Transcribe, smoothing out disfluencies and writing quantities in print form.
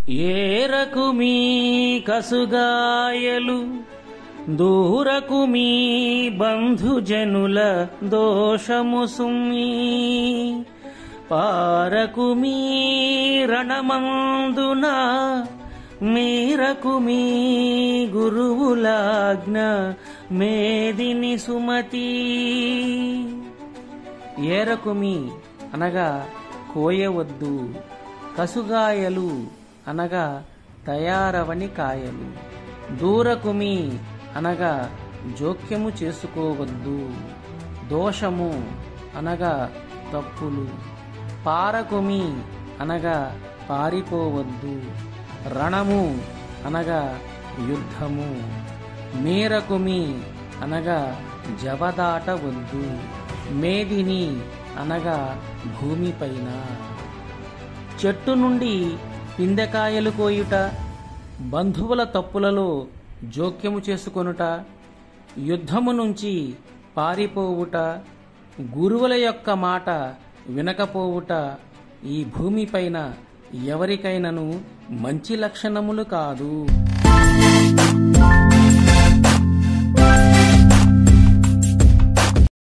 ఏరకు మీ కసుగాయలు దూరకు మీ బంధుజనుల దోషము సుమ్మి పారకు మీ రణమందున మీరకు మీ గురువులాజ్ఞ మేదిని సుమతి. ఏరకుమి అనగా కోయవద్దు, కసుగాయలు అనగా తయారవని కాయలు, దూరకుమి అనగా జోక్యము చేసుకోవద్దు, దోషము అనగా తప్పులు, పారకుమి అనగా పారిపోవద్దు, రణము అనగా యుద్ధము, మీరకుమి అనగా జవదాటవద్దు, మేదిని అనగా భూమిపైన. చెట్టు నుండి పిందెకాయలు కోయుట, బంధువుల తప్పులలో జోక్యము చేసుకొనుట, యుద్ధము నుంచి పారిపోవుట, గురువుల యొక్క మాట వినకపోవుట ఈ భూమిపైన ఎవరికైనను మంచి లక్షణములు కాదు.